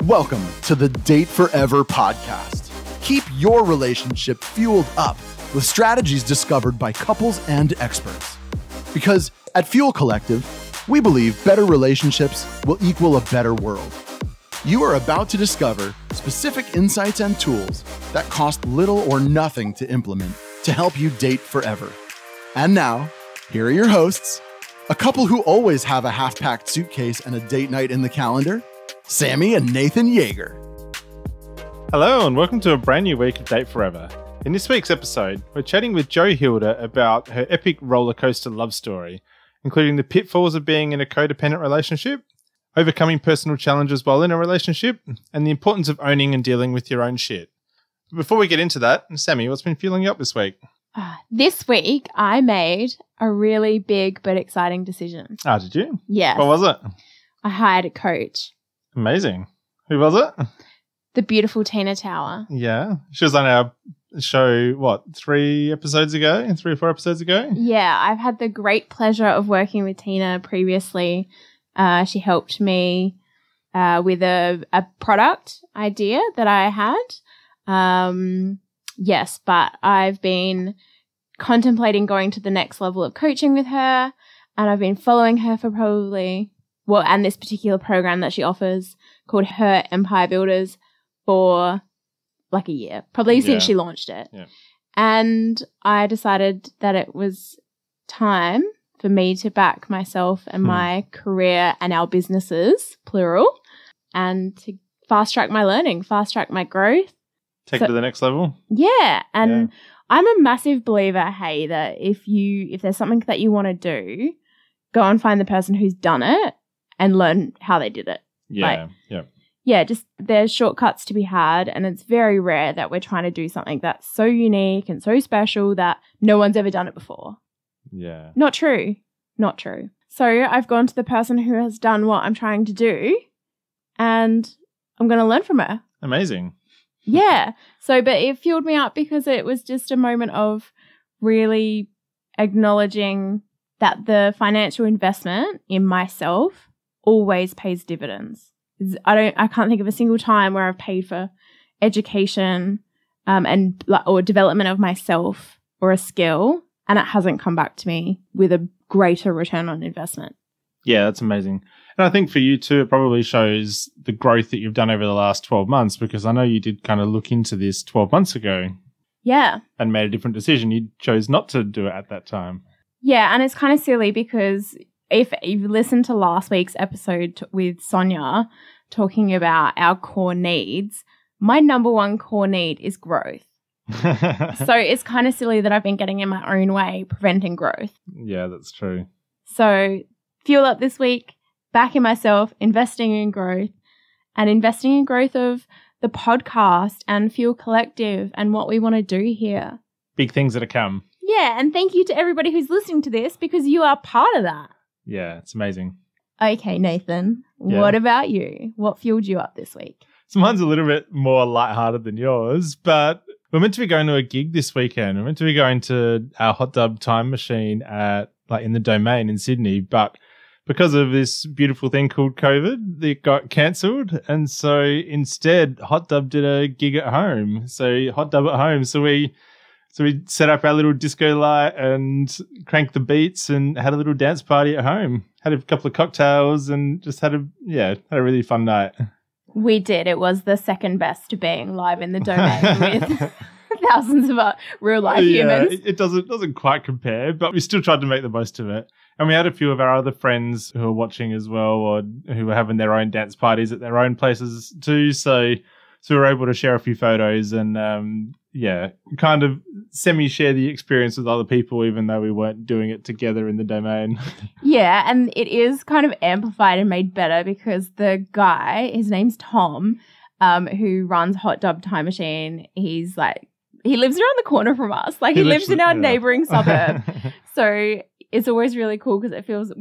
Welcome to the Date Forever podcast. Keep your relationship fueled up with strategies discovered by couples and experts. Because at Fuel Collective, we believe better relationships will equal a better world. You are about to discover specific insights and tools that cost little or nothing to implement to help you date forever. And now, here are your hosts, a couple who always have a half-packed suitcase and a date night in the calendar, Sammy and Nathan Yeager. Hello and welcome to a brand new week of Date Forever. In this week's episode, we're chatting with Jo Hilder about her epic rollercoaster love story, including the pitfalls of being in a codependent relationship, overcoming personal challenges while in a relationship, and the importance of owning and dealing with your own shit. Before we get into that, Sammy, what's been fueling you up this week? This week, I made a really big but exciting decision. Ah, did you? Yes. What was it? I hired a coach. Amazing. Who was it? The beautiful Tina Tower. Yeah. She was on our show, 3 or 4 episodes ago? Yeah, I've had the great pleasure of working with Tina previously. She helped me with a product idea that I had. Yes, but I've been contemplating going to the next level of coaching with her, and I've been following her for and this particular program that she offers called Her Empire Builders for like a year, probably since she launched it. Yeah. And I decided that it was time for me to back myself and my career and our businesses, plural, and to fast track my learning, fast track my growth. Take it to the next level? Yeah. And I'm a massive believer, that if there's something that you want to do, go and find the person who's done it and learn how they did it. Just there's shortcuts to be had, and it's very rare that we're trying to do something that's so unique and so special that no one's ever done it before. Yeah. Not true. So I've gone to the person who has done what I'm trying to do, and I'm going to learn from her. Amazing. Yeah. But it fueled me up because it was just a moment of really acknowledging that the financial investment in myself always pays dividends. I can't think of a single time where I've paid for education or development of myself or a skill, and it hasn't come back to me with a greater return on investment. Yeah, that's amazing. And I think for you too, it probably shows the growth that you've done over the last 12 months, because I know you did kind of look into this 12 months ago. Yeah. And made a different decision. You chose not to do it at that time. Yeah, and it's kind of silly because if you've listened to last week's episode with Sonia talking about our core needs, my number one core need is growth. So it's kind of silly that I've been getting in my own way, preventing growth. Yeah, that's true. So fuel up this week, backing myself, investing in growth of the podcast and Fuel Collective and what we want to do here. Big things that are come. Yeah, and thank you to everybody who's listening to this because you are part of that. Yeah, it's amazing. Okay, Nathan, what about you? What fueled you up this week? So mine's a little bit more lighthearted than yours, but we're meant to be going to a gig this weekend. We're meant to be going to our hot tub time machine in the Domain in Sydney, but because of this beautiful thing called COVID, it got cancelled. And so instead, Hot Dub did a gig at home. So Hot Dub at home. So we set up our little disco light and cranked the beats and had a little dance party at home. Had a couple of cocktails and just had a really fun night. We did. It was the second best to being live in the Domain with thousands of real life humans. It doesn't quite compare, but we still tried to make the most of it. And we had a few of our other friends who were watching as well, or who were having their own dance parties at their own places too. So we were able to share a few photos and kind of semi-share the experience with other people, even though we weren't doing it together in the Domain. Yeah, and it is kind of amplified and made better because the guy, his name's Tom, who runs Hot Dub Time Machine, he lives around the corner from us. He lives in our neighbouring suburb. So it's always really cool because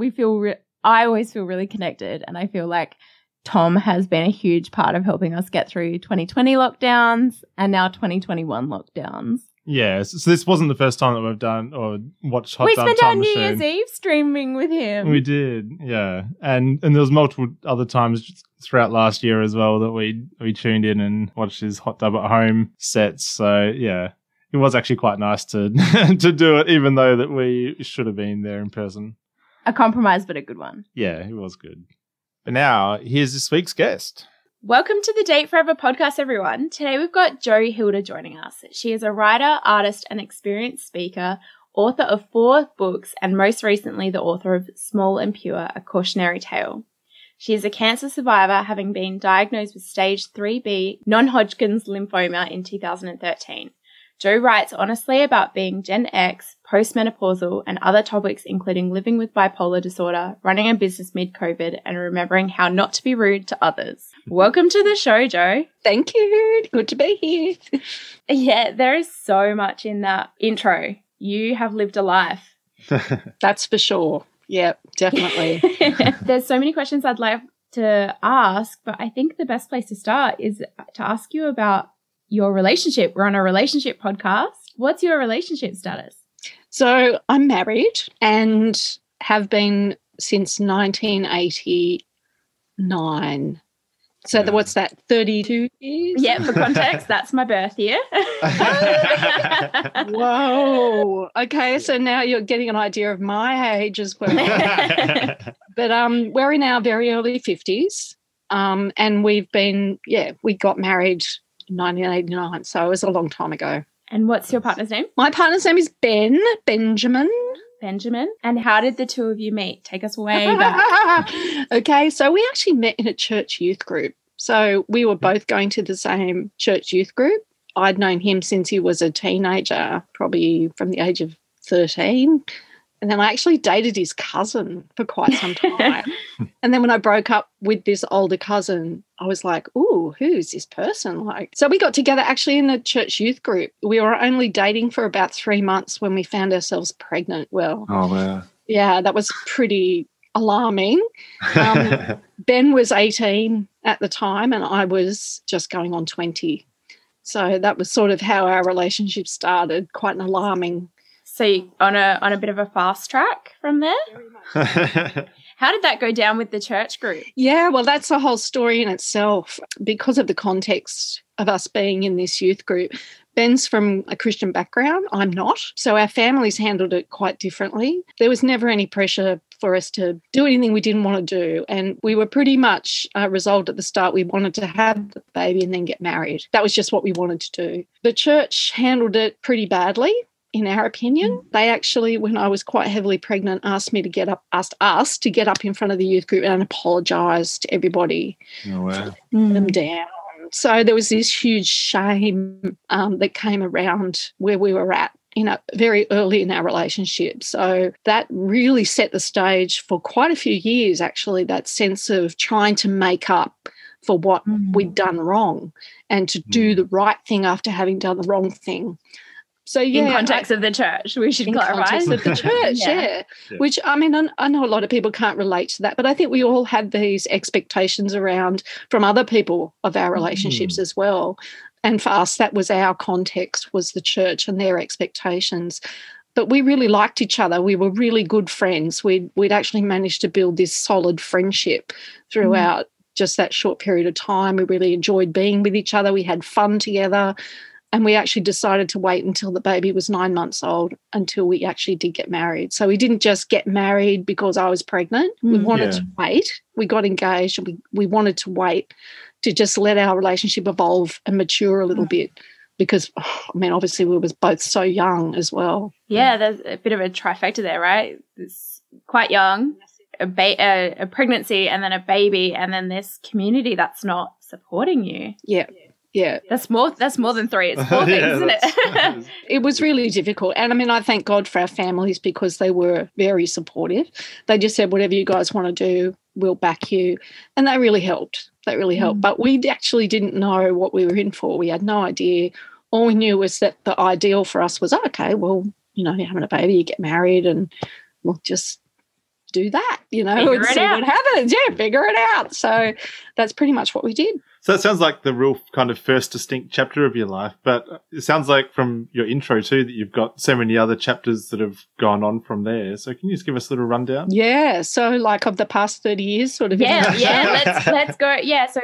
I always feel really connected, and I feel like Tom has been a huge part of helping us get through 2020 lockdowns and now 2021 lockdowns. Yeah, so this wasn't the first time that we've done or watched Hot We Tub spent our Time New Machine. Year's Eve streaming with him. We did, yeah. And there was multiple other times throughout last year as well that we tuned in and watched his Hot Tub at Home sets. So, yeah, it was actually quite nice to to do it, even though that we should have been there in person. A compromise, but a good one. Yeah, it was good. But now, here's this week's guest. Welcome to the Date Forever podcast, everyone. Today we've got Jo Hilder joining us. She is a writer, artist, and experienced speaker, author of 4 books, and most recently the author of Small and Pure, A Cautionary Tale. She is a cancer survivor, having been diagnosed with stage 3B non-Hodgkin's lymphoma in 2013. Jo writes honestly about being Gen X, post-menopausal, and other topics including living with bipolar disorder, running a business mid-COVID, and remembering how not to be rude to others. Welcome to the show, Jo. Thank you. Good to be here. Yeah, there is so much in that intro. You have lived a life. That's for sure. Yeah, definitely. There's so many questions I'd like to ask, but I think the best place to start is to ask you about your relationship. We're on a relationship podcast. What's your relationship status? So I'm married and have been since 1989. So what's that, 32 years? Yeah, for context, that's my birth year. Whoa. Okay, so now you're getting an idea of my age as well. But we're in our very early 50s and we got married in 1989, so it was a long time ago. And what's your partner's name? My partner's name is Benjamin. And how did the two of you meet? Take us way back. Okay, so we actually met in a church youth group. So we were both going to the same church youth group. I'd known him since he was a teenager, probably from the age of 13. And then I actually dated his cousin for quite some time. And then when I broke up with this older cousin, I was like, ooh, who's this person like? So we got together actually in a church youth group. We were only dating for about 3 months when we found ourselves pregnant. Well, oh, wow. Yeah, that was pretty alarming. Ben was 18 at the time and I was just going on 20. So that was sort of how our relationship started, quite an alarming. So you on a bit of a fast track from there? How did that go down with the church group? Yeah, well, that's a whole story in itself. Because of the context of us being in this youth group, Ben's from a Christian background. I'm not. So our families handled it quite differently. There was never any pressure for us to do anything we didn't want to do. And we were pretty much resolved at the start we wanted to have the baby and then get married. That was just what we wanted to do. The church handled it pretty badly. In our opinion, they actually, when I was quite heavily pregnant, asked us to get up in front of the youth group and apologise to everybody. Oh, wow. Them down. So there was this huge shame that came around where we were at, very early in our relationship. So that really set the stage for quite a few years, actually, that sense of trying to make up for what we'd done wrong and to do the right thing after having done the wrong thing. So, yeah. In context of the church, we should clarify. In context of the church, yeah. Which, I mean, I know a lot of people can't relate to that, but I think we all have these expectations around from other people of our relationships as well. And for us, that was our context, was the church and their expectations. But we really liked each other. We were really good friends. We'd actually managed to build this solid friendship throughout just that short period of time. We really enjoyed being with each other. We had fun together. And we actually decided to wait until the baby was 9 months old until we actually did get married. So we didn't just get married because I was pregnant. We wanted to wait. We got engaged and we wanted to wait to just let our relationship evolve and mature a little bit because, obviously we were both so young as well. Yeah, there's a bit of a trifecta there, right? It's quite young, a pregnancy and then a baby and then this community that's not supporting you. Yeah. Yeah. That's more than 3. It's 4 things, isn't it? It was really difficult. And I thank God for our families because they were very supportive. They just said, whatever you guys want to do, we'll back you. And that really helped. But we actually didn't know what we were in for. We had no idea. All we knew was that the ideal for us was, okay, well, you're having a baby, you get married and we'll just do that, Figure and it see out. what happens. Yeah, figure it out. So that's pretty much what we did. So it sounds like the real kind of first distinct chapter of your life, but it sounds like from your intro too that you've got so many other chapters that have gone on from there. So can you just give us a little rundown? Yeah. So like of the past 30 years sort of. Let's go. Yeah. So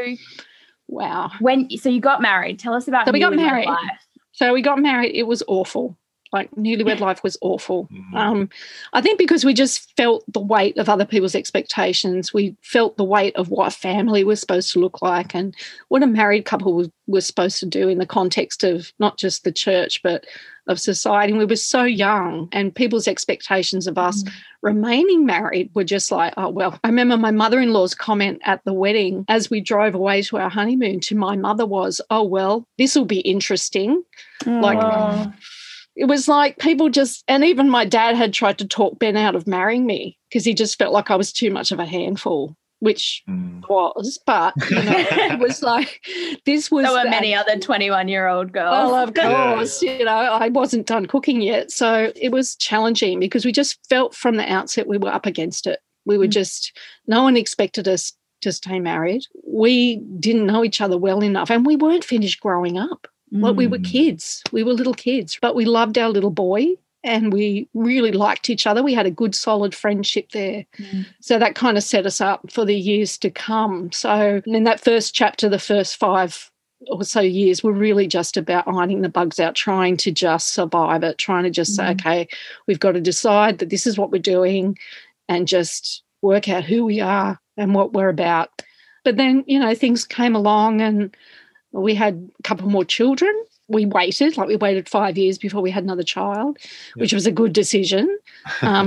wow. So you got married. Tell us about So we got newlywed married. life. So we got married. It was awful. Like newlywed life was awful. I think because we just felt the weight of other people's expectations. We felt the weight of what a family was supposed to look like and what a married couple was supposed to do in the context of not just the church but of society. And we were so young, and people's expectations of us remaining married were just like, oh, well. I remember my mother-in-law's comment at the wedding as we drove away to our honeymoon to my mother was, oh, well, this will be interesting. It was like people just, and even my dad had tried to talk Ben out of marrying me because he just felt like I was too much of a handful, which was, but, it was like, this was. There were many other 21-year-old girls. Well, of course, I wasn't done cooking yet. So it was challenging because we just felt from the outset we were up against it. We were no one expected us to stay married. We didn't know each other well enough, and we weren't finished growing up. Like we were kids. We were little kids, but we loved our little boy and we really liked each other. We had a good, solid friendship there. So that kind of set us up for the years to come. So in that first chapter, the first 5 or so years were really just about ironing the bugs out, trying to just survive it, trying to just say, okay, we've got to decide that this is what we're doing and just work out who we are and what we're about. But then, things came along and we had a couple more children. We waited 5 years before we had another child, which was a good decision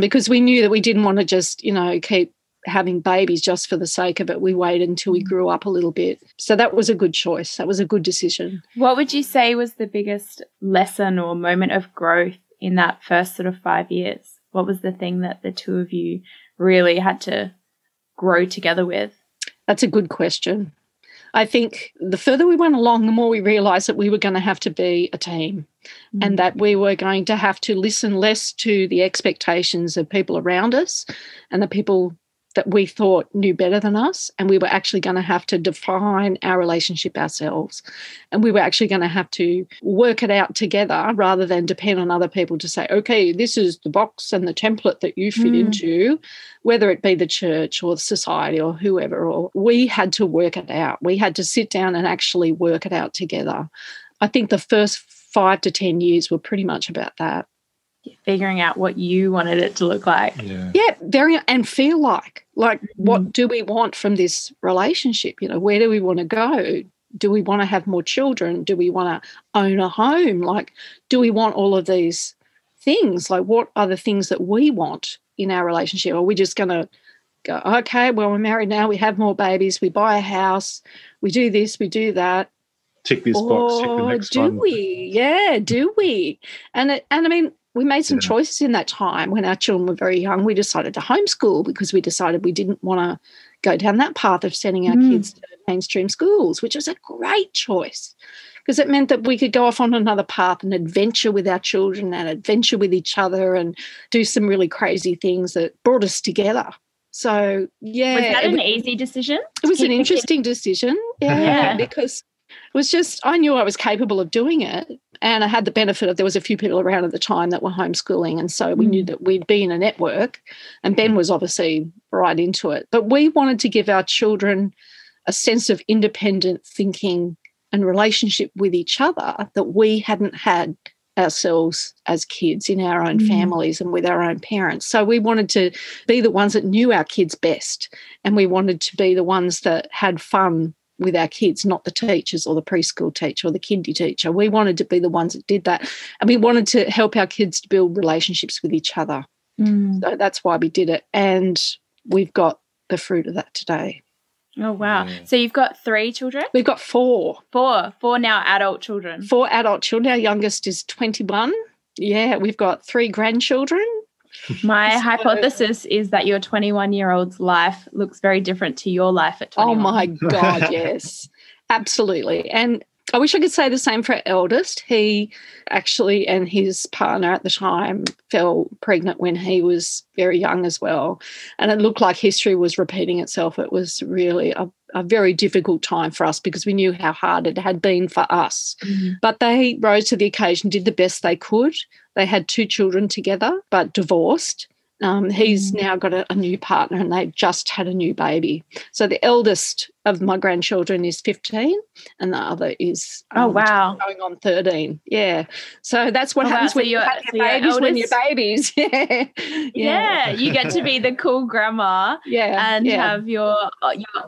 because we knew that we didn't want to just, keep having babies just for the sake of it. We waited until we grew up a little bit. So that was a good choice. That was a good decision. What would you say was the biggest lesson or moment of growth in that first sort of 5 years? What was the thing that the two of you really had to grow together with? That's a good question. I think the further we went along, the more we realised that we were going to have to be a team and that we were going to have to listen less to the expectations of people around us and the people that we thought knew better than us, and we were actually going to have to define our relationship ourselves, and we were actually going to have to work it out together rather than depend on other people to say, okay, this is the box and the template that you fit into, whether it be the church or the society or whoever. Or we had to work it out. We had to sit down and actually work it out together. I think the first 5 to 10 years were pretty much about that. Figuring out what you wanted it to look like. Very, and feel like what do we want from this relationship? Where do we want to go? Do we want to have more children? Do we want to own a home? Like, do we want all of these things? Like, what are the things that we want in our relationship? Are we just going to go, okay, well, we're married now, we have more babies, we buy a house, we do this, we do that. Tick this box, tick the next one. Do we? Yeah, do we? And I mean, we made some choices in that time when our children were very young. We decided to homeschool because we decided we didn't want to go down that path of sending our kids to mainstream schools, which was a great choice because it meant that we could go off on another path and adventure with our children and adventure with each other and do some really crazy things that brought us together. So, yeah. Was that an easy decision? It was an interesting decision, because it was just, I knew I was capable of doing it, and I had the benefit of there was a few people around at the time that were homeschooling, and so we knew that we'd be in a network, and Ben was obviously right into it. But we wanted to give our children a sense of independent thinking and relationship with each other that we hadn't had ourselves as kids in our own families and with our own parents. So we wanted to be the ones that knew our kids best, and we wanted to be the ones that had fun with our kids, not the teachers or the preschool teacher or the kindy teacher. We wanted to be the ones that did that, and we wanted to help our kids to build relationships with each other. So that's why we did it, and we've got the fruit of that today. Oh, wow. So you've got 3 children? We've got 4. 4 now adult children. 4 adult children. Our youngest is 21. Yeah, we've got 3 grandchildren. My hypothesis is that your 21-year-old's life looks very different to your life at 21. Oh, my God, yes, absolutely. And I wish I could say the same for our eldest. He actually and his partner at the time fell pregnant when he was very young as well. And it looked like history was repeating itself. It was really a very difficult time for us because we knew how hard it had been for us. Mm-hmm. But they rose to the occasion, did the best they could. They had 2 children together, but divorced. He's now got a new partner and they've just had a new baby. So the eldest of my grandchildren is 15 and the other is going on 13. Yeah. So that's what happens when you have your babies when you're babies. Yeah, you get to be the cool grandma and have your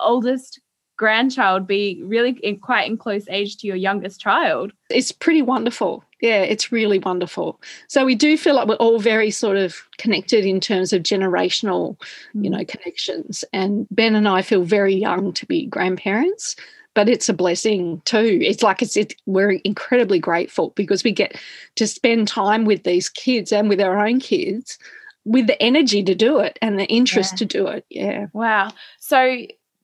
oldest grandchild be really quite in close age to your youngest child. It's pretty wonderful. Yeah, it's really wonderful. So we do feel like we're all very sort of connected in terms of generational, connections. And Ben and I feel very young to be grandparents, but it's a blessing too. It's like we're incredibly grateful because we get to spend time with these kids and with our own kids with the energy to do it and the interest to do it. Yeah. Wow. So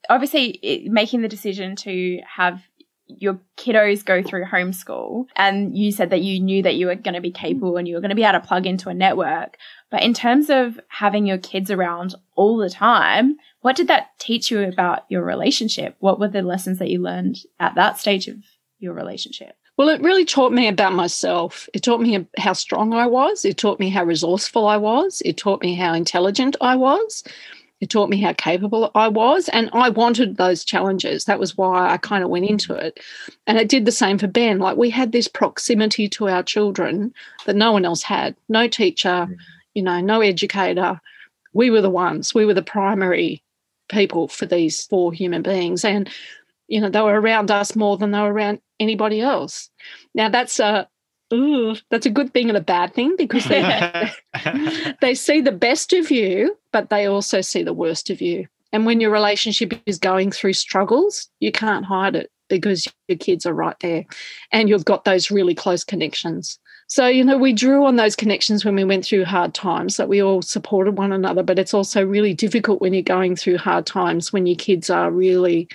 obviously making the decision to have your kiddos go through homeschool, and you said that you knew that you were going to be capable and you were going to be able to plug into a network. But in terms of having your kids around all the time, what did that teach you about your relationship? What were the lessons that you learned at that stage of your relationship? Well, it really taught me about myself. It taught me how strong I was. It taught me how resourceful I was. It taught me how intelligent I was. It taught me how capable I was, and I wanted those challenges. That was why I kind of went into it. And it did the same for Ben. Like, we had this proximity to our children that no one else had. No teacher, no educator. We were the ones. We were the primary people for these 4 human beings. And, they were around us more than they were around anybody else. Now, that's a good thing and a bad thing because they see the best of you, but they also see the worst of you. And when your relationship is going through struggles, you can't hide it because your kids are right there and you've got those really close connections. So, we drew on those connections when we went through hard times, that we all supported one another, but it's also really difficult when you're going through hard times when your kids are really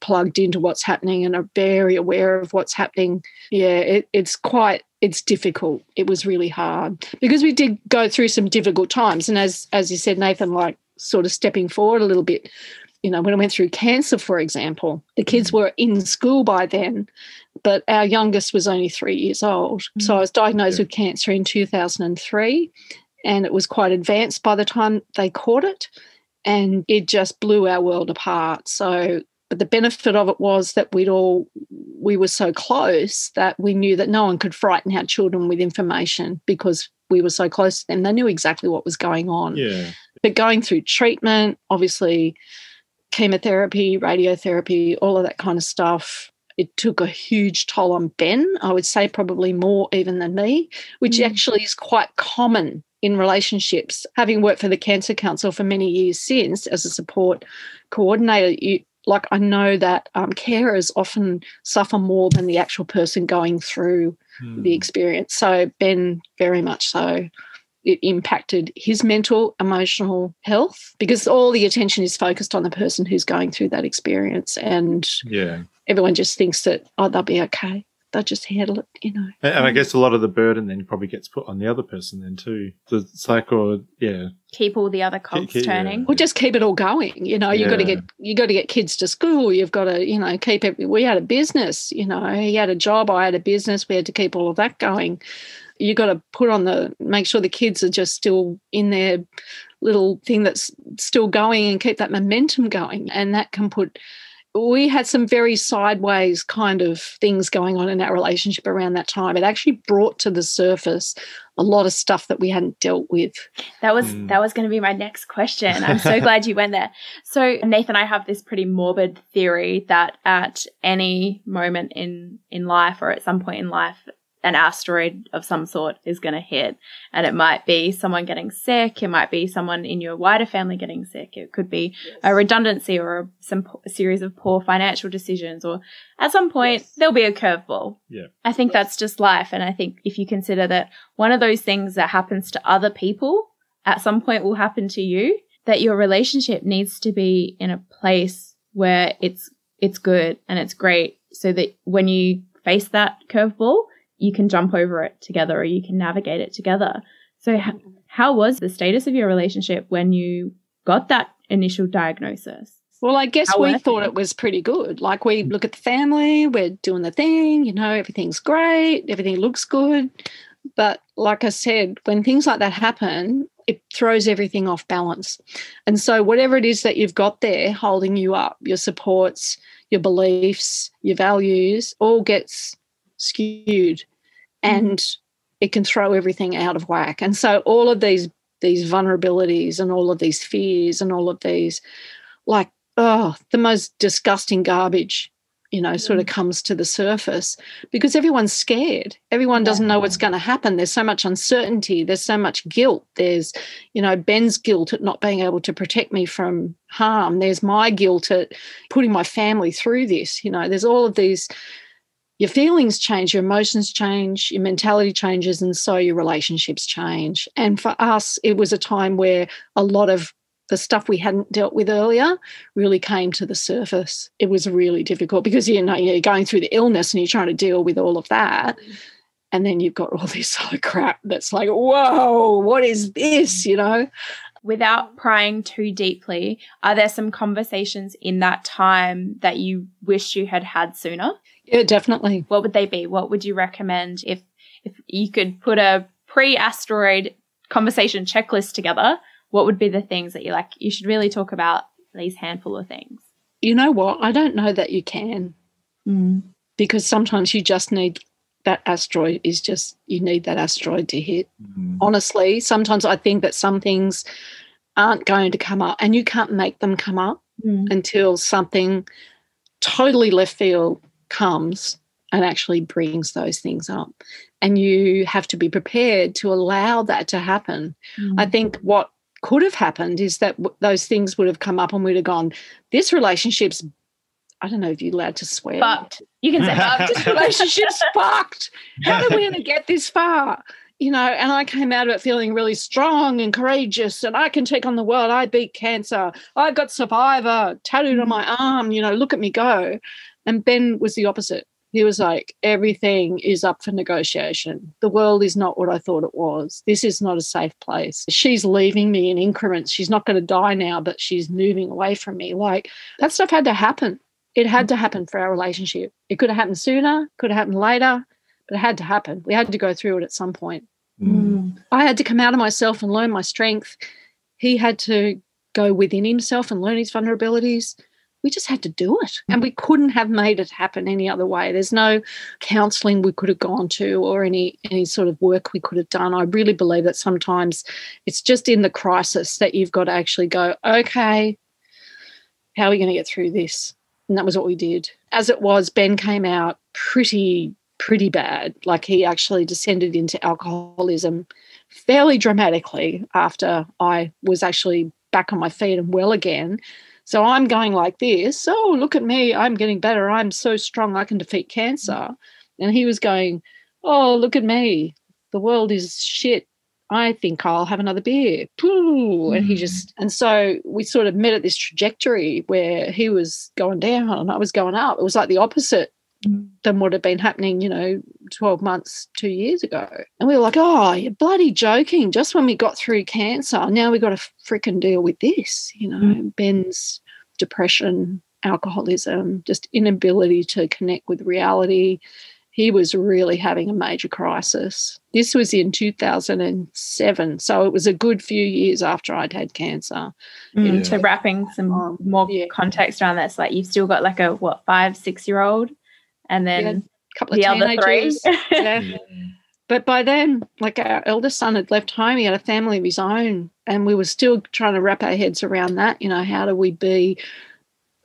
plugged into what's happening and are very aware of what's happening. Yeah, it's difficult. It was really hard because we did go through some difficult times. And as you said, Nathan, like sort of stepping forward a little bit, when I went through cancer, for example, the kids were in school by then, but our youngest was only 3 years old. So I was diagnosed with cancer in 2003 and it was quite advanced by the time they caught it, and it just blew our world apart. But the benefit of it was that we were so close that we knew that no one could frighten our children with information because we were so close to them. They knew exactly what was going on. Yeah. But going through treatment, obviously chemotherapy, radiotherapy, all of that kind of stuff, it took a huge toll on Ben. I would say probably more even than me, which actually is quite common in relationships. Having worked for the Cancer Council for many years since as a support coordinator, I know that carers often suffer more than the actual person going through the experience. So Ben, very much so, it impacted his mental, emotional health because all the attention is focused on the person who's going through that experience, and everyone just thinks that, they'll be okay. They'll just handle it, And I guess a lot of the burden then probably gets put on the other person then too. It's like, keep all the other cogs turning. Or just keep it all going. You got to get kids to school. You've got to, keep it. We had a business. He had a job. I had a business. We had to keep all of that going. You got to make sure the kids are just still in their little thing that's still going and keep that momentum going, and that can put. We had some very sideways kind of things going on in our relationship around that time. It actually brought to the surface a lot of stuff that we hadn't dealt with. That was going to be my next question. I'm so glad you went there. So, Nathan, I have this pretty morbid theory that at any moment in life or at some point in life, an asteroid of some sort is going to hit, and it might be someone getting sick. It might be someone in your wider family getting sick. It could be a redundancy or a series of poor financial decisions, or at some point there'll be a curveball. Yeah. I think that's just life. And I think if you consider that one of those things that happens to other people at some point will happen to you, that your relationship needs to be in a place where it's good and it's great, so that when you face that curveball, you can jump over it together or you can navigate it together. So how was the status of your relationship when you got that initial diagnosis? Well, I guess we thought it was pretty good. Like, we look at the family, we're doing the thing, you know, everything's great, everything looks good. But like I said, when things like that happen, it throws everything off balance. And so whatever it is that you've got there holding you up, your supports, your beliefs, your values, all gets skewed and it can throw everything out of whack. And so all of these vulnerabilities and all of these fears and all of these, like, the most disgusting garbage, you know, sort of comes to the surface because everyone's scared. Everyone doesn't know what's going to happen. There's so much uncertainty. There's so much guilt. There's, you know, Ben's guilt at not being able to protect me from harm. There's my guilt at putting my family through this. You know, there's all of these. Your feelings change, your emotions change, your mentality changes, and so your relationships change. And for us, it was a time where a lot of the stuff we hadn't dealt with earlier really came to the surface. It was really difficult because, you know, you're going through the illness and you're trying to deal with all of that. And then you've got all this other crap that's like, whoa, what is this, you know? Without prying too deeply, are there some conversations in that time that you wish you had had sooner? Yeah, definitely. What would they be? What would you recommend if you could put a pre-asteroid conversation checklist together? What would be the things that you're like, you should really talk about these handful of things? You know what? I don't know that you can because sometimes you just need that asteroid you need that asteroid to hit. Honestly, sometimes I think that some things aren't going to come up and you can't make them come up until something totally left field comes and actually brings those things up. And you have to be prepared to allow that to happen. I think what could have happened is that those things would have come up and we'd have gone, this relationship's, I don't know if you're allowed to swear. Fucked. You can say fucked. This relationship's fucked. How did we ever get this far? You know, and I came out of it feeling really strong and courageous and I can take on the world. I beat cancer. I've got survivor tattooed on my arm, you know, look at me go. And Ben was the opposite. He was like, everything is up for negotiation. The world is not what I thought it was. This is not a safe place. She's leaving me in increments. She's not going to die now, but she's moving away from me. Like, that stuff had to happen. It had to happen for our relationship. It could have happened sooner, could have happened later, but it had to happen. We had to go through it at some point. I had to come out of myself and learn my strength. He had to go within himself and learn his vulnerabilities. We just had to do it. And we couldn't have made it happen any other way. There's no counselling we could have gone to or any sort of work we could have done. I really believe that sometimes it's just in the crisis that you've got to actually go, okay, how are we going to get through this? And that was what we did. As it was, Ben came out pretty bad. Like, he actually descended into alcoholism fairly dramatically after I was actually back on my feet and well again. So I'm going like this, oh, look at me, I'm getting better, I'm so strong, I can defeat cancer. And he was going, oh, look at me, the world is shit, I think I'll have another beer. And so we sort of met at this trajectory where he was going down and I was going up. It was like the opposite than what had been happening, 12 months, 2 years ago. And we were like, oh, you're bloody joking. Just when we got through cancer, now we've got to freaking deal with this, Ben's depression, alcoholism, just inability to connect with reality. He was really having a major crisis. This was in 2007, so it was a good few years after I'd had cancer. So wrapping some more context around this, like you've still got like a, 5-6-year-old? And then a couple of teenagers. Yeah. But by then, like, our eldest son had left home. He had a family of his own, and we were still trying to wrap our heads around that. How do we be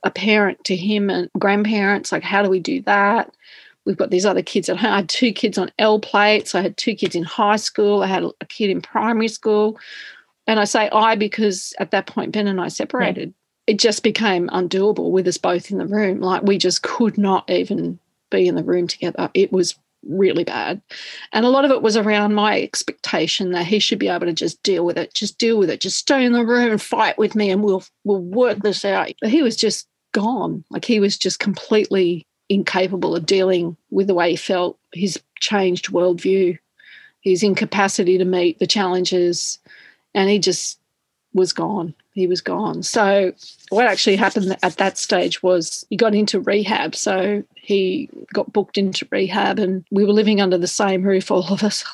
a parent to him and grandparents? Like, how do we do that? We've got these other kids at home. I had 2 kids on L plates. I had 2 kids in high school. I had a kid in primary school. And I say I because at that point, Ben and I separated. It just became undoable with us both in the room. Like, we just could not even be in the room together. It was really bad. And a lot of it was around my expectation that he should be able to just deal with it, just stay in the room and fight with me and we'll work this out. But he was just gone. Like, he was just completely incapable of dealing with the way he felt, his changed worldview, his incapacity to meet the challenges, and he just was gone. He was gone. So what actually happened at that stage was he got into rehab. So he got booked into rehab, and we were living under the same roof, all of us.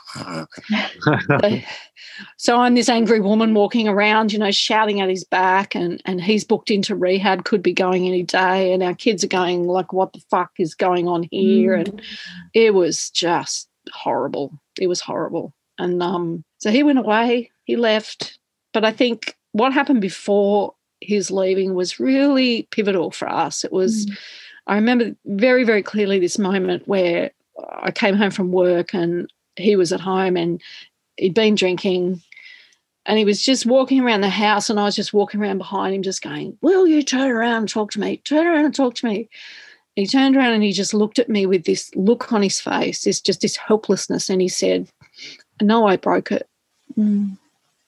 So I'm this angry woman walking around, you know, shouting at his back, and he's booked into rehab, could be going any day, and our kids are going like, what the fuck is going on here? And it was just horrible. It was horrible. And so he went away, he left. But I think what happened before his leaving was really pivotal for us. It was, I remember very, very clearly this moment where I came home from work and he was at home and he'd been drinking and he was just walking around the house, and I was just walking around behind him just going, will you turn around and talk to me? Turn around and talk to me. He turned around and he just looked at me with this look on his face, this helplessness, and he said, no, I broke it.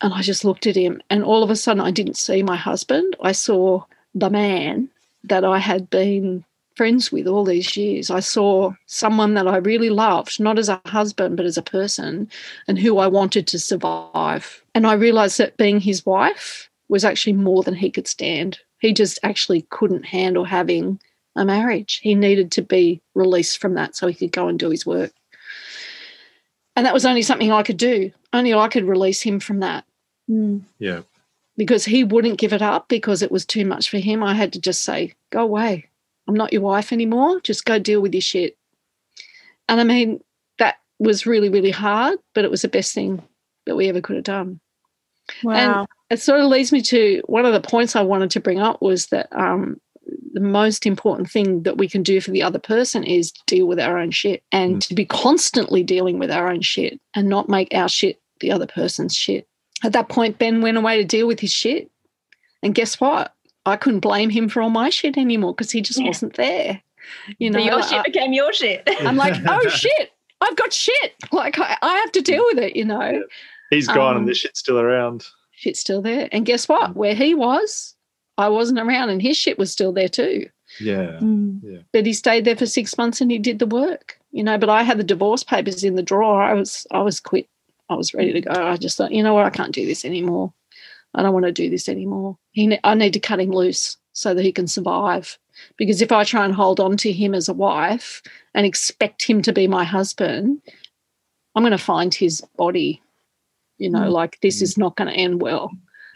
And I just looked at him, and all of a sudden I didn't see my husband. I saw the man that I had been friends with all these years. I saw someone that I really loved, not as a husband but as a person, and who I wanted to survive. And I realised that being his wife was actually more than he could stand. He just actually couldn't handle having a marriage. He needed to be released from that so he could go and do his work. And that was only something I could do. Only I could release him from that. Yeah. Because he wouldn't give it up because it was too much for him. I had to just say, go away. I'm not your wife anymore. Just go deal with your shit. And I mean, that was really, really hard, but it was the best thing that we ever could have done. Wow. And it sort of leads me to one of the points I wanted to bring up was that the most important thing that we can do for the other person is deal with our own shit, and to be constantly dealing with our own shit and not make our shit the other person's shit. At that point, Ben went away to deal with his shit. And guess what? I couldn't blame him for all my shit anymore because he just wasn't there. You know, so your shit became your shit. I'm like, oh, shit, I've got shit. Like, I have to deal with it, you know. Yeah. He's gone and this shit's still around. Shit's still there. And guess what? Where he was, I wasn't around, and his shit was still there too. Yeah. Yeah. But he stayed there for 6 months and he did the work, you know. But I had the divorce papers in the drawer. I was quit. I was ready to go. I just thought, you know what, I can't do this anymore. I don't want to do this anymore. I need to cut him loose so that he can survive. Because if I try and hold on to him as a wife and expect him to be my husband, I'm going to find his body, you know, like this is not going to end well.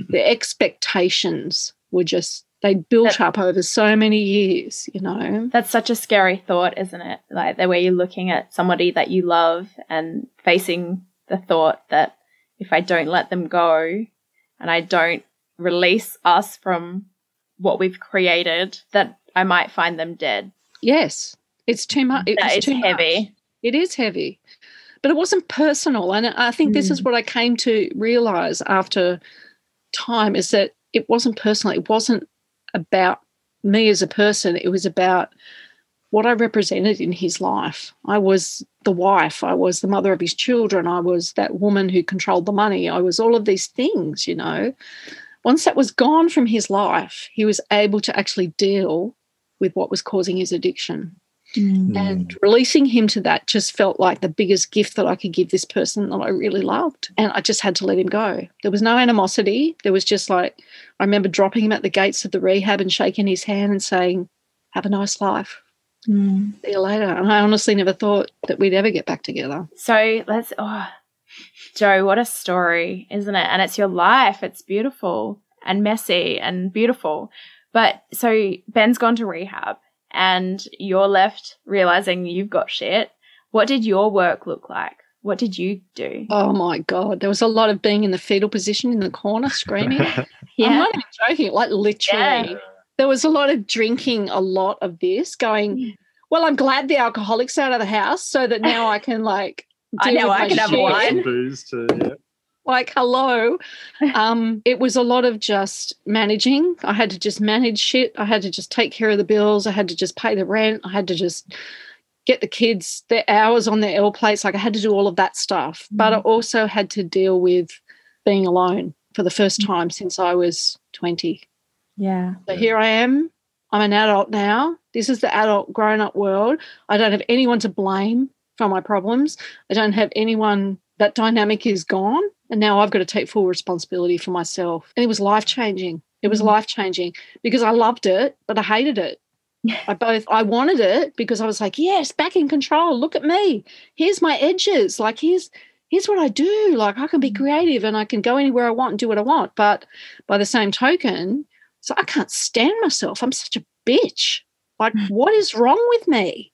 The expectations were just, they built up over so many years, you know. That's such a scary thought, isn't it? Like the way you're looking at somebody that you love and facing the thought that if I don't let them go and I don't release us from what we've created, that I might find them dead. Yes, it's too much. It's too heavy. It is heavy. But it wasn't personal. And I think this is what I came to realise after time, is that it wasn't personal. It wasn't about me as a person. It was about what I represented in his life. I was the wife. I was the mother of his children. I was that woman who controlled the money. I was all of these things, you know. Once that was gone from his life, he was able to actually deal with what was causing his addiction. And releasing him to that just felt like the biggest gift that I could give this person that I really loved. And I just had to let him go. There was no animosity. There was just like, I remember dropping him at the gates of the rehab and shaking his hand and saying, have a nice life. See you later. And I honestly never thought that we'd ever get back together. So Jo, what a story, isn't it? And it's your life. It's beautiful and messy and beautiful. But so Ben's gone to rehab and you're left realizing you've got shit. What did your work look like? What did you do? Oh, my God. There was a lot of being in the fetal position in the corner screaming. I'm not even joking, like literally. Yeah. There was a lot of drinking, a lot of this, going, well, I'm glad the alcoholic's out of the house so that now I can, like, I know I can have wine. Booze too, yeah. Like, hello. It was a lot of just managing. I had to just manage shit. I had to just take care of the bills. I had to just pay the rent. I had to just get the kids their hours on their L plates. Like, I had to do all of that stuff. But I also had to deal with being alone for the first time since I was 20. Yeah. So here I am I'm an adult now. This is the adult grown-up world. I don't have anyone to blame for my problems. I don't have anyone. That dynamic is gone, and now I've got to take full responsibility for myself. And it was life-changing. It was life-changing because I loved it, but I hated it. I wanted it because I was like, yes, back in control. Look at me. Here's my edges. Like, here's what I do. Like, I can be creative and I can go anywhere I want and do what I want. But by the same token, so I can't stand myself. I'm such a bitch. Like, what is wrong with me?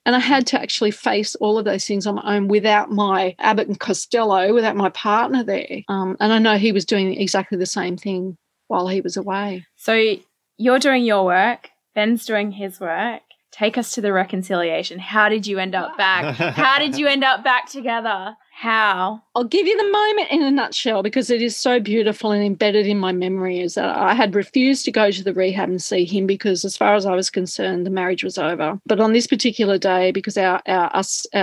And I had to actually face all of those things on my own without my Abbott and Costello, without my partner there. And I know he was doing exactly the same thing while he was away. So you're doing your work, Ben's doing his work. Take us to the reconciliation. How did you end up back? How did you end up back together? How? I'll give you the moment in a nutshell because it is so beautiful and embedded in my memory is that I had refused to go to the rehab and see him because as far as I was concerned, the marriage was over. But on this particular day, because our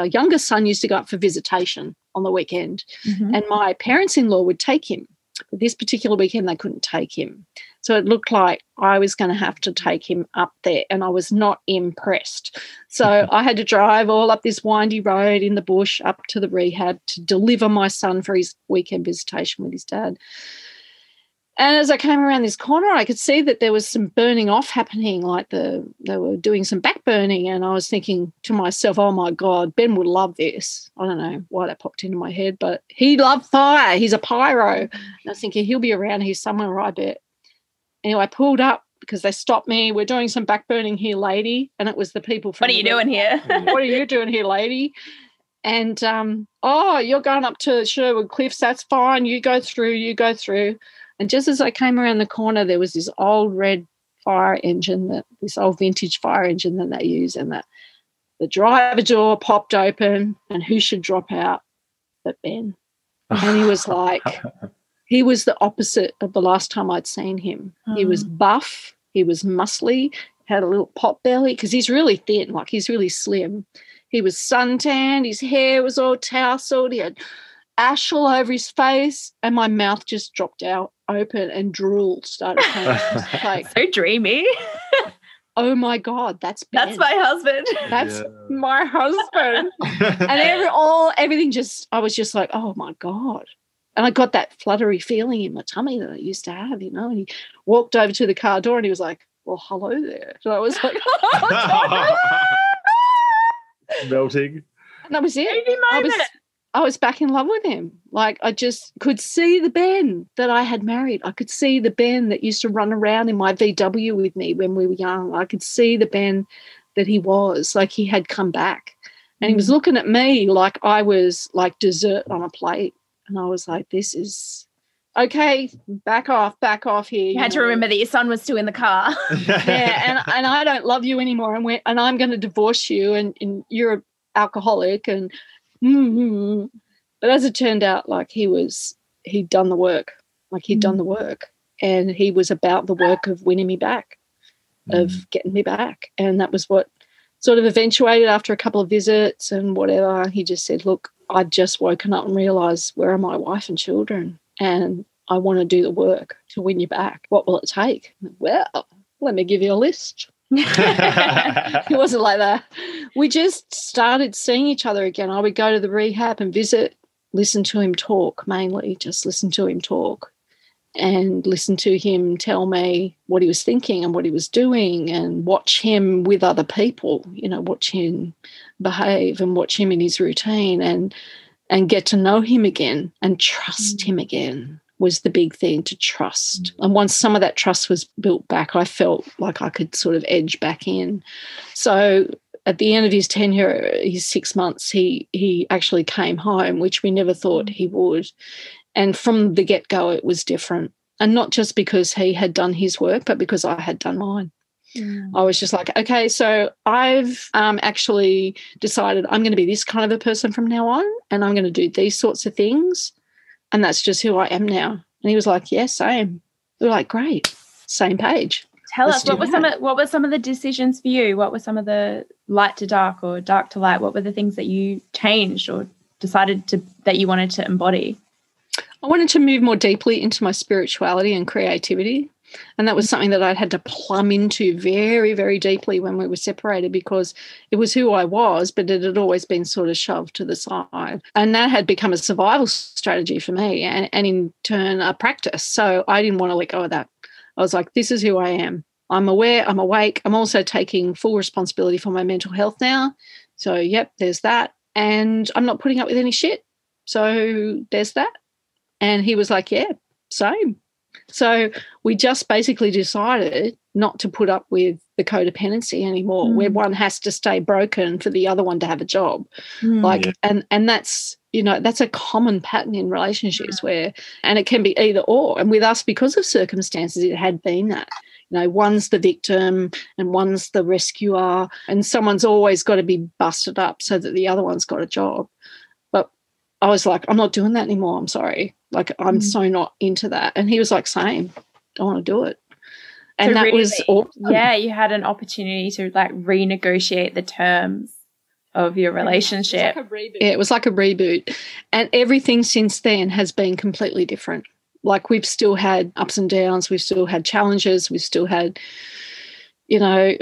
youngest son used to go up for visitation on the weekend and my parents-in-law would take him. But this particular weekend, they couldn't take him. So it looked like I was going to have to take him up there and I was not impressed. So I had to drive all up this windy road in the bush up to the rehab to deliver my son for his weekend visitation with his dad. And as I came around this corner, I could see that there was some burning off happening, like they were doing some back burning. And I was thinking to myself, oh, my God, Ben would love this. I don't know why that popped into my head, but he loved fire. He's a pyro. And I was thinking he'll be around here somewhere, I bet. Anyway, I pulled up because they stopped me. We're doing some back burning here, lady. And it was the people from What are you doing here? What are you doing here, lady? And, you're going up to Sherwood Cliffs. That's fine. You go through. And just as I came around the corner, there was this old red fire engine, this old vintage fire engine that they use, and the driver door popped open, and who should drop out but Ben? And he was like, he was the opposite of the last time I'd seen him. He was buff, he was muscly, had a little pot belly because he's really thin, like he's really slim. He was suntanned, his hair was all tousled, he had ash all over his face, and my mouth just dropped out open and drool started coming. Like, so dreamy. Oh my God, that's Ben. That's my husband. That's my husband. And everything just, I was just like, oh my God. And I got that fluttery feeling in my tummy that I used to have, And he walked over to the car door and he was like, well, hello there. So I was like, oh, melting. And that was it. I was back in love with him. Like, I just could see the Ben that I had married. I could see the Ben that used to run around in my VW with me when we were young. I could see the Ben that he was, like he had come back. And he was looking at me like I was like dessert on a plate. And I was like, this is okay, back off here. You had to remember that your son was still in the car. Yeah, and I don't love you anymore, and I'm going to divorce you, and you're an alcoholic, and but as it turned out, like he'd done the work, and he was about the work of winning me back, of getting me back, and that was what sort of eventuated after a couple of visits and whatever. He just said, look, I've just woken up and realised where are my wife and children, and I want to do the work to win you back. What will it take? Well, let me give you a list. It wasn't like that. We just started seeing each other again. I would go to the rehab and visit, listen to him talk, mainly just listen to him talk and listen to him tell me what he was thinking and what he was doing, and watch him with other people, watch him behave and watch him in his routine and get to know him again and trust him again was the big thing, to trust. And once some of that trust was built back, I felt like I could sort of edge back in. So at the end of his tenure, his 6 months, he actually came home, which we never thought he would. And from the get-go, it was different. And not just because he had done his work, but because I had done mine. I was just like, okay, so I've actually decided I'm going to be this kind of a person from now on, and I'm going to do these sorts of things, and that's just who I am now. And he was like, yeah, same. We were like, great, same page. Tell us, what were some of the decisions for you? What were some of the light to dark or dark to light? What were the things that you changed or decided that you wanted to embody? I wanted to move more deeply into my spirituality and creativity. And that was something that I'd had to plumb into very, very deeply when we were separated, because it was who I was, but it had always been sort of shoved to the side. And that had become a survival strategy for me, and in turn a practice. So I didn't want to let go of that. I was like, this is who I am. I'm aware, I'm awake. I'm also taking full responsibility for my mental health now. So, yep, there's that. And I'm not putting up with any shit. So there's that. And he was like, yeah, same. So we just basically decided not to put up with the codependency anymore, where one has to stay broken for the other one to have a job. And that's, you know, that's a common pattern in relationships where, and it can be either or. And with us, because of circumstances, it had been that. You know, one's the victim and one's the rescuer, and someone's always got to be busted up so that the other one's got a job. But I was like, I'm not doing that anymore. I'm sorry. Like, I'm so not into that. And he was like, same, don't want to do it. And so that really, was awesome. Yeah, you had an opportunity to like renegotiate the terms of your relationship. It was like a reboot. And everything since then has been completely different. Like, we've still had ups and downs. We've still had challenges. We've still had, you know,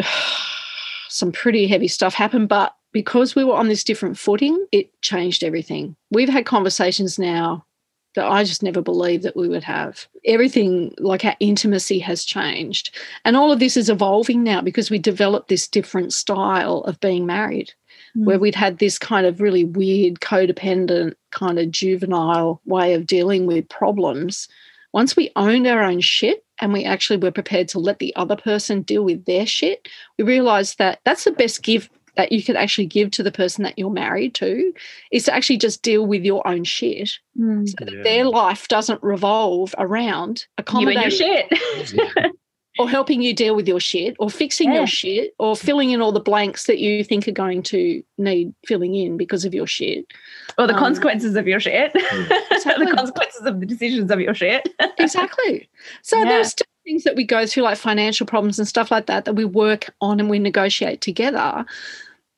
some pretty heavy stuff happen. But because we were on this different footing, it changed everything. We've had conversations now that I just never believed that we would have. Everything, like our intimacy has changed. And all of this is evolving now because we developed this different style of being married, where we'd had this kind of really weird, codependent, kind of juvenile way of dealing with problems. Once we owned our own shit and we actually were prepared to let the other person deal with their shit, we realised that that's the best gift that you could actually give to the person that you're married to, is to actually just deal with your own shit so that their life doesn't revolve around accommodating you and your shit. Or helping you deal with your shit, or fixing your shit, or filling in all the blanks that you think are going to need filling in because of your shit. Or the consequences of your shit. Exactly. The consequences of the decisions of your shit. Exactly. So there's still things that we go through, like financial problems and stuff like that, that we work on and we negotiate together.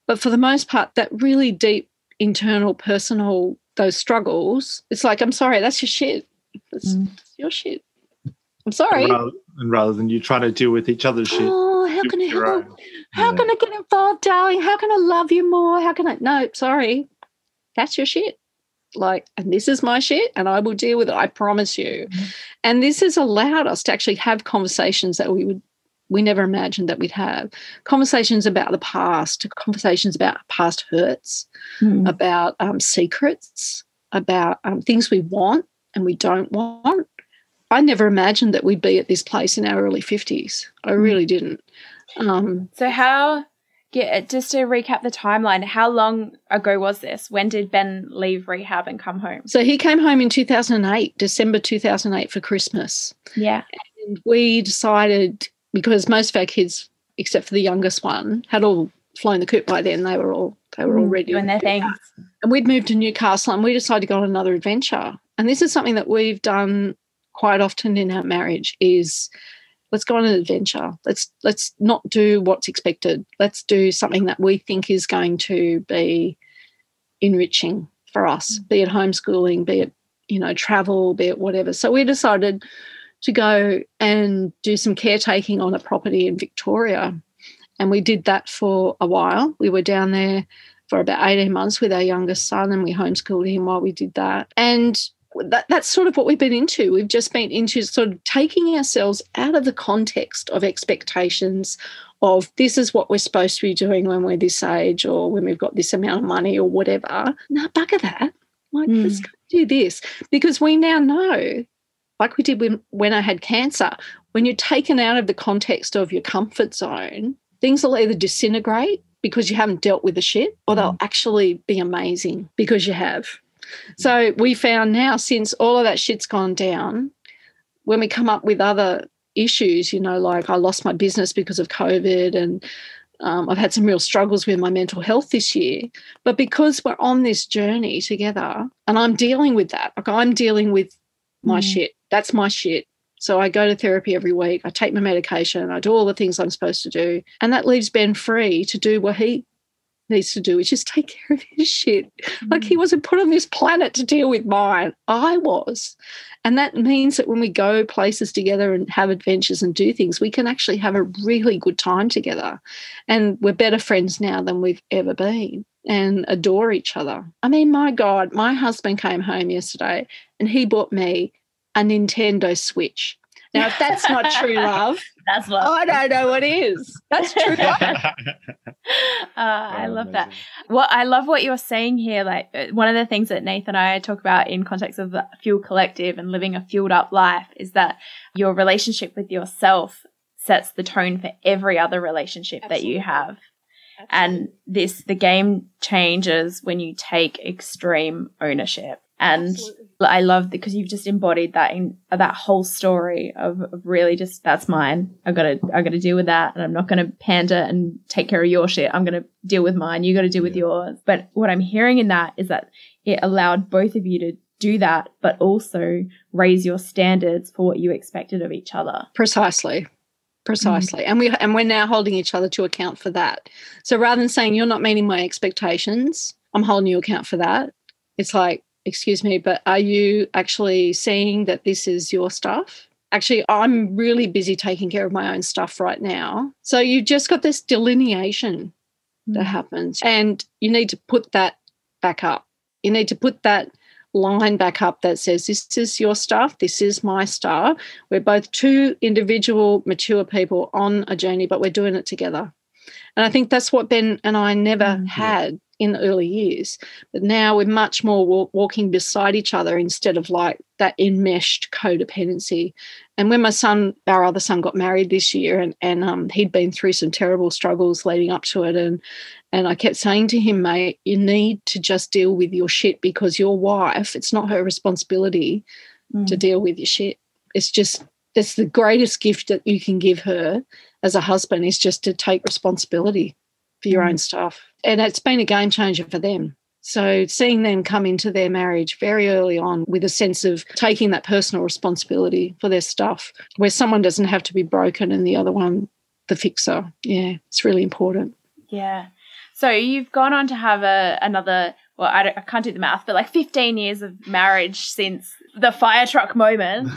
But for the most part, that really deep internal, personal, those struggles, it's like, I'm sorry, that's your shit. That's your shit. I'm sorry. And rather than you try to deal with each other's shit. Oh, how can I help? How can I get involved, darling? How can I love you more? How can I? No, sorry. That's your shit. Like, and this is my shit, and I will deal with it. I promise you. And this has allowed us to actually have conversations that we never imagined that we'd have. Conversations about the past, conversations about past hurts, about secrets, about things we want and we don't want. I never imagined that we'd be at this place in our early 50s. I really didn't. So just to recap the timeline, how long ago was this? When did Ben leave rehab and come home? So he came home in 2008, December 2008 for Christmas. Yeah. And we decided, because most of our kids, except for the youngest one, had all flown the coop by then. They were all ready doing their things. And we'd moved to Newcastle and we decided to go on another adventure. And this is something that we've done quite often in our marriage, is let's go on an adventure. Let's not do what's expected. Let's do something that we think is going to be enriching for us, be it homeschooling, be it, you know, travel, be it whatever. So we decided to go and do some caretaking on a property in Victoria. And we did that for a while. We were down there for about 18 months with our youngest son, and we homeschooled him while we did that. And that's sort of what we've been into. We've just been into sort of taking ourselves out of the context of expectations of this is what we're supposed to be doing when we're this age, or when we've got this amount of money or whatever. No, bugger that. Like, let's go do this. Because we now know, like we did when I had cancer, when you're taken out of the context of your comfort zone, things will either disintegrate because you haven't dealt with the shit, or they'll actually be amazing because you have. So we found now, since all of that shit's gone down, when we come up with other issues, you know, like I lost my business because of COVID, and I've had some real struggles with my mental health this year. But because we're on this journey together, and I'm dealing with that, like I'm dealing with my shit. That's my shit. So I go to therapy every week. I take my medication. I do all the things I'm supposed to do. And that leaves Ben free to do what he needs to do is just take care of his shit. Like, he wasn't put on this planet to deal with mine. I was. And that means that when we go places together and have adventures and do things, we can actually have a really good time together. And we're better friends now than we've ever been and adore each other. I mean, my God, my husband came home yesterday and he bought me a Nintendo Switch. Now, if that's not true love, that's love. I don't know what is. That's true love. I love that. Well, I love what you're saying here. Like, one of the things that Nathan and I talk about in context of the Fuel Collective and living a fueled up life is that your relationship with yourself sets the tone for every other relationship that you have. And the game changes when you take extreme ownership. And I love because you've just embodied that in that whole story of really just, that's mine. I gotta deal with that, and I'm not gonna pander and take care of your shit. I'm gonna deal with mine. You gotta deal with yours. But what I'm hearing in that is that it allowed both of you to do that, but also raise your standards for what you expected of each other. Precisely. And we're now holding each other to account for that. So rather than saying you're not meeting my expectations, I'm holding you account for that. It's like, excuse me, but are you actually seeing that this is your stuff? Actually, I'm really busy taking care of my own stuff right now. So you just got this delineation that happens, and you need to put that back up. You need to put that line back up that says, this is your stuff, this is my stuff. We're both two individual, mature people on a journey, but we're doing it together. And I think that's what Ben and I never had in the early years. But now we're much more walking beside each other instead of like that enmeshed codependency. And when our other son got married this year, and he'd been through some terrible struggles leading up to it, and I kept saying to him, mate, you need to just deal with your shit, because your wife, it's not her responsibility to deal with your shit. It's the greatest gift that you can give her as a husband, is just to take responsibility for your own stuff. And it's been a game changer for them. So seeing them come into their marriage very early on with a sense of taking that personal responsibility for their stuff, where someone doesn't have to be broken and the other one the fixer. Yeah, it's really important. Yeah. So you've gone on to have another, well, I can't do the math, but like 15 years of marriage since the fire truck moment.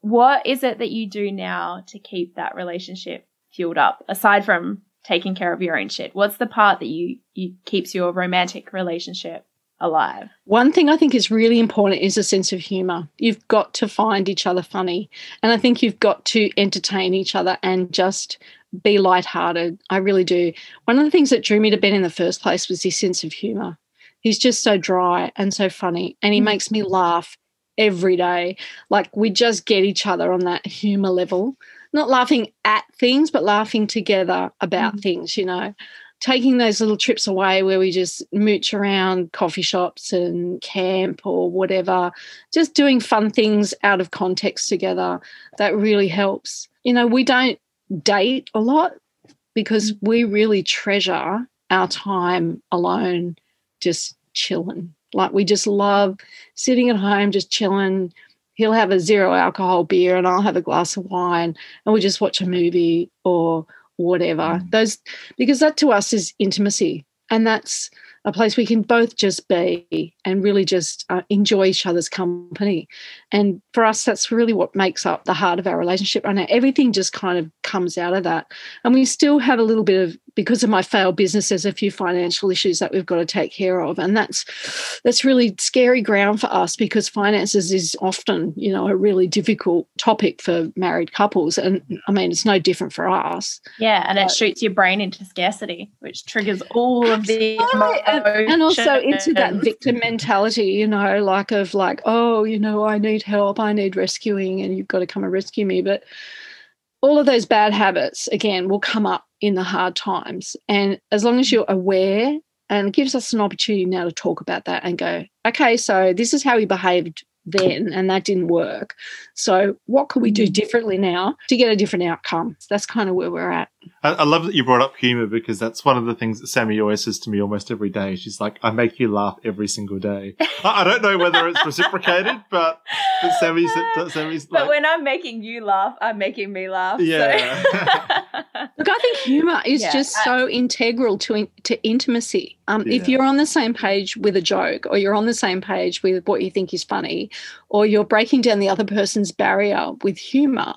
What is it that you do now to keep that relationship fueled up, aside from taking care of your own shit? What's the part that you keeps your romantic relationship alive? One thing I think is really important is a sense of humour. You've got to find each other funny. And I think you've got to entertain each other and just be lighthearted. I really do. One of the things that drew me to Ben in the first place was his sense of humour. He's just so dry and so funny, and he makes me laugh every day. Like, we just get each other on that humour level, not laughing at things, but laughing together about things, you know, taking those little trips away where we just mooch around coffee shops and camp or whatever, just doing fun things out of context together. That really helps. You know, we don't date a lot because we really treasure our time alone, just chilling. Like, we just love sitting at home, just chilling. He'll have a 0 alcohol beer and I'll have a glass of wine, and we just watch a movie or whatever. Because that to us is intimacy, and that's a place we can both just be and really just enjoy each other's company. And for us, that's really what makes up the heart of our relationship. And everything just kind of comes out of that. And we still have a little bit of, because of my failed business, there's a few financial issues that we've got to take care of. And that's really scary ground for us, because finances is often, you know, a really difficult topic for married couples. And I mean, it's no different for us. Yeah, and it shoots your brain into scarcity, which triggers all of the and also into that victim mentality, you know, like, oh, you know, I need help, I need rescuing, and you've got to come and rescue me. But all of those bad habits, again, will come up in the hard times. And as long as you're aware, and it gives us an opportunity now to talk about that and go, okay, so this is how we behaved then, and that didn't work. So what could we do differently now to get a different outcome? That's kind of where we're at. I love that you brought up humour, because that's one of the things that Sammy always says to me almost every day. She's like, I make you laugh every single day. I don't know whether it's reciprocated, but Sammy's like... But when I'm making you laugh, I'm making me laugh. Yeah. So. Look, I think humour is just so integral to intimacy. If you're on the same page with a joke, or you're on the same page with what you think is funny, or you're breaking down the other person's barrier with humour,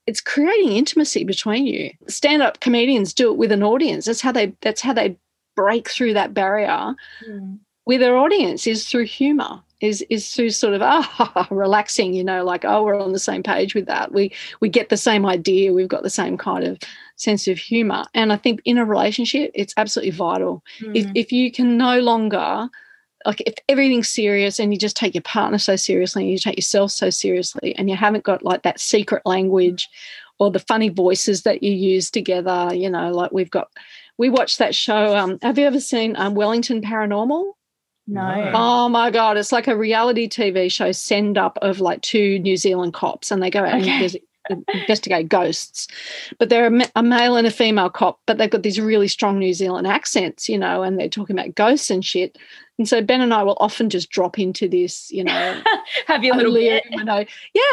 it's creating intimacy between you. Stand-up comedians do it with an audience. That's how they break through that barrier with their audience, is through humour. Is through sort of relaxing, like, we're on the same page with that. We get the same idea. We've got the same kind of sense of humour. And I think in a relationship, it's absolutely vital. If you can no longer, like, if everything's serious and you just take your partner so seriously and you take yourself so seriously, and you haven't got like that secret language or the funny voices that you use together, like we watched that show. Have you ever seen Wellington Paranormal? No. Oh, my God. It's like a reality TV show send up of like 2 New Zealand cops, and they go out and investigate ghosts. But they're a male and a female cop, but they've got these really strong New Zealand accents, and they're talking about ghosts and shit. And so Ben and I will often just drop into this, have your little bit.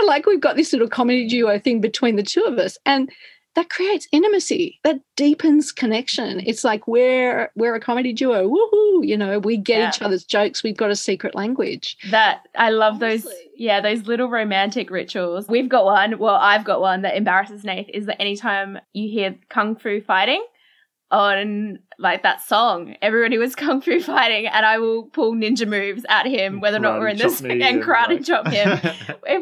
Like we've got this little comedy duo thing between the two of us. And that creates intimacy. That deepens connection. It's like we're a comedy duo. Woohoo! We get each other's jokes. We've got a secret language. That I love those little romantic rituals. We've got one. Well, I've got one that embarrasses Nath. Is that anytime you hear kung fu fighting on like that song, everybody was kung fu fighting, and I will pull ninja moves at him, whether or not we're in this and karate chop him,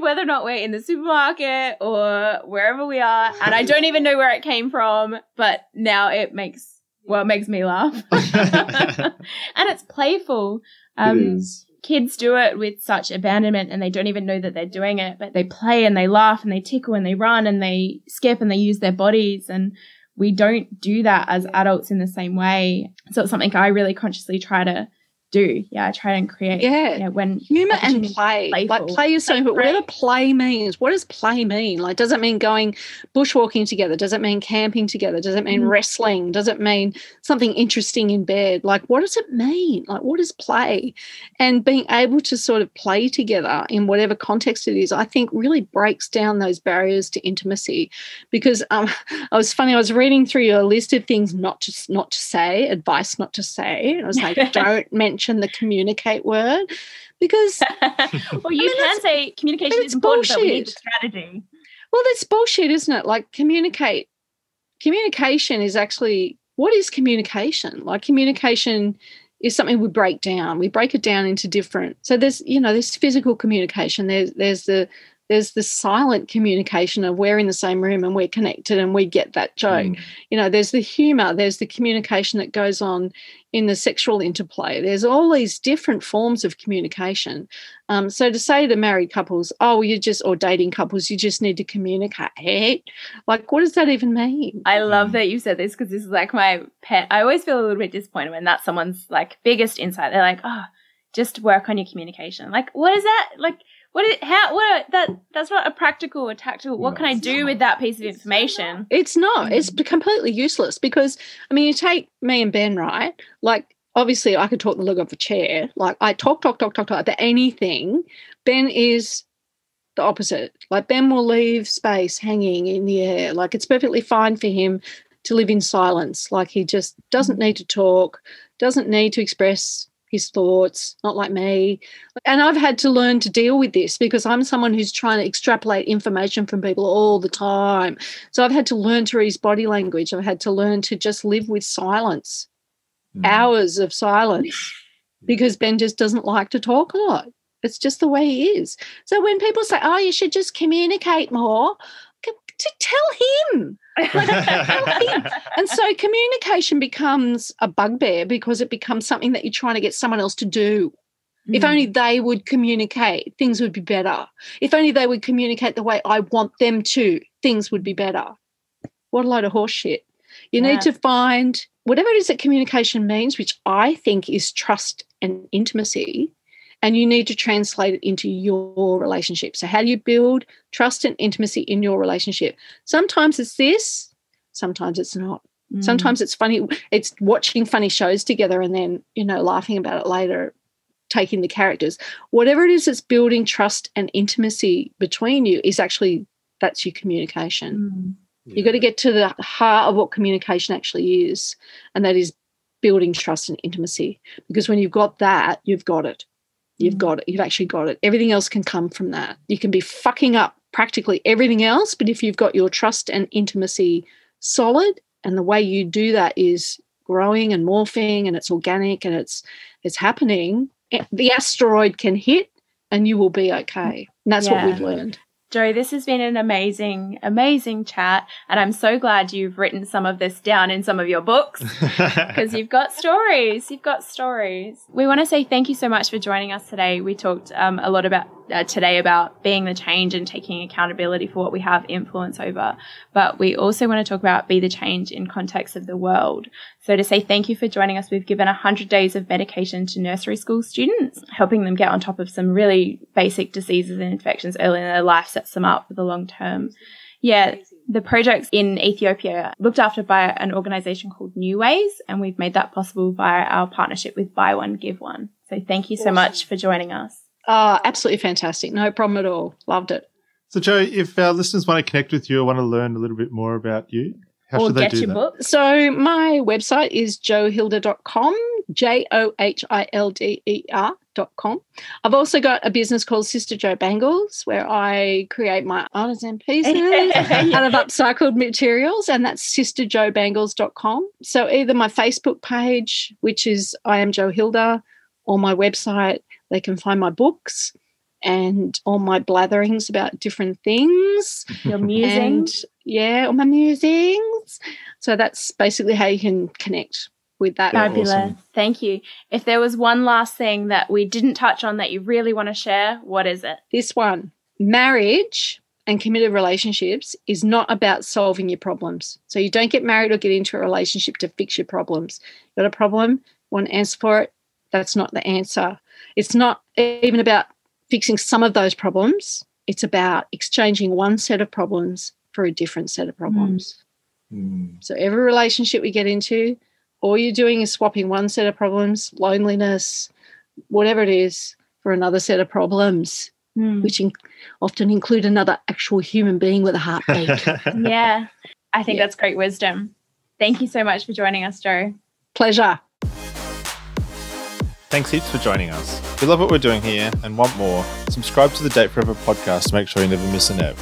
whether or not we're in the supermarket or wherever we are, and I don't even know where it came from, but now it makes me laugh. And it's playful. It is. Kids do it with such abandonment, and they don't even know that they're doing it, but they play and they laugh and they tickle and they run and they skip and they use their bodies, and we don't do that as adults in the same way. So it's something I really consciously try to do. I try and create. When humour and play. Like play is so important. Whatever play means. What does play mean? Like, does it mean going bushwalking together? Does it mean camping together? Does it mean wrestling? Does it mean something interesting in bed? Like, what does it mean? Like, what is play? And being able to sort of play together in whatever context it is, I think really breaks down those barriers to intimacy. Because I was reading through your list of things not to say, advice not to say. And I was like, don't mention the communicate word, because well, you can say communication is important, but we need the strategy. Well, that's bullshit, isn't it? Like, communication is actually, what is communication? Like, communication is something we break down. We break it down into different. So there's physical communication. There's the silent communication of we're in the same room and we're connected and we get that joke. There's the humour. There's the communication that goes on in the sexual interplay. There's all these different forms of communication. So to say to married couples, or dating couples, you just need to communicate. Like, what does that even mean? I love that you said this, because this is like my pet. I always feel a little bit disappointed when that's someone's like biggest insight. They're like, just work on your communication. Like, what is that? Like, that's not a practical or tactical. What can I do with that piece of information? It's not. It's completely useless, because, you take me and Ben, right? Like, obviously I could talk the leg off a chair. Like, I talk about anything. Ben is the opposite. Like, Ben will leave space hanging in the air. Like, it's perfectly fine for him to live in silence. Like, he just doesn't need to talk, doesn't need to express his thoughts, not like me. And I've had to learn to deal with this, because I'm someone who's trying to extrapolate information from people all the time. So I've had to learn to read his body language. I've had to learn to just live with silence, hours of silence, because Ben just doesn't like to talk a lot. It's just the way he is. So when people say, you should just communicate more, to tell him. And so communication becomes a bugbear, because it becomes something that you're trying to get someone else to do. If only they would communicate, things would be better. If only they would communicate the way I want them to, things would be better. What a load of horse shit. You need to find whatever it is that communication means, which I think is trust and intimacy, and you need to translate it into your relationship. So how do you build trust and intimacy in your relationship? Sometimes it's this, sometimes it's not. Sometimes it's funny. It's watching funny shows together and then, laughing about it later, taking the characters. Whatever it is that's building trust and intimacy between you is actually, that's your communication. You've got to get to the heart of what communication actually is, and that is building trust and intimacy. Because when you've got that, you've got it. You've got it. You've actually got it. Everything else can come from that. You can be fucking up practically everything else, but if you've got your trust and intimacy solid, and the way you do that is growing and morphing, and it's organic and it's happening, the asteroid can hit and you will be okay. And that's what we've learned. Jo, this has been an amazing, amazing chat, and I'm so glad you've written some of this down in some of your books because you've got stories. You've got stories. We want to say thank you so much for joining us today. We talked a lot about today about being the change and taking accountability for what we have influence over, but we also want to talk about be the change in context of the world. So to say thank you for joining us, we've given 100 days of medication to nursery school students, helping them get on top of some really basic diseases and infections early in their life, sets them up for the long term. Yeah, the project's in Ethiopia, looked after by an organisation called New Ways, and we've made that possible via our partnership with Buy One, Give One. So thank you so much for joining us. Oh, absolutely fantastic. No problem at all. Loved it. So, Jo, if our listeners want to connect with you or want to learn a little bit more about you, how should they do that? Or get your book. So my website is johilder.com, JOHILDER.com. I've also got a business called Sister Jo Bangles where I create my artisan pieces out of upcycled materials, and that's sisterjobangles.com. So either my Facebook page, which is I am Jo Hilder, or my website, they can find my books and all my blatherings about different things. Your musings. All my musings. So that's basically how you can connect with that. Fabulous. Awesome. Thank you. If there was one last thing that we didn't touch on that you really want to share, what is it? This one. Marriage and committed relationships is not about solving your problems. So you don't get married or get into a relationship to fix your problems. You've got a problem, want an answer for it, that's not the answer. It's not even about fixing some of those problems. It's about exchanging one set of problems for a different set of problems. So every relationship we get into, all you're doing is swapping one set of problems, loneliness, whatever it is, for another set of problems, which often include another actual human being with a heartbeat. Yeah, I think that's great wisdom. Thank you so much for joining us, Jo. Pleasure. Thanks heaps for joining us. If you love what we're doing here and want more, subscribe to the Date Forever podcast to make sure you never miss an ep.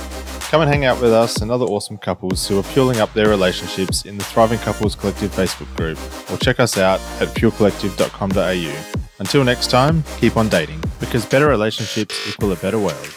Come and hang out with us and other awesome couples who are fueling up their relationships in the Thriving Couples Collective Facebook group, or check us out at fuelcollective.com.au. Until next time, keep on dating, because better relationships equal a better world.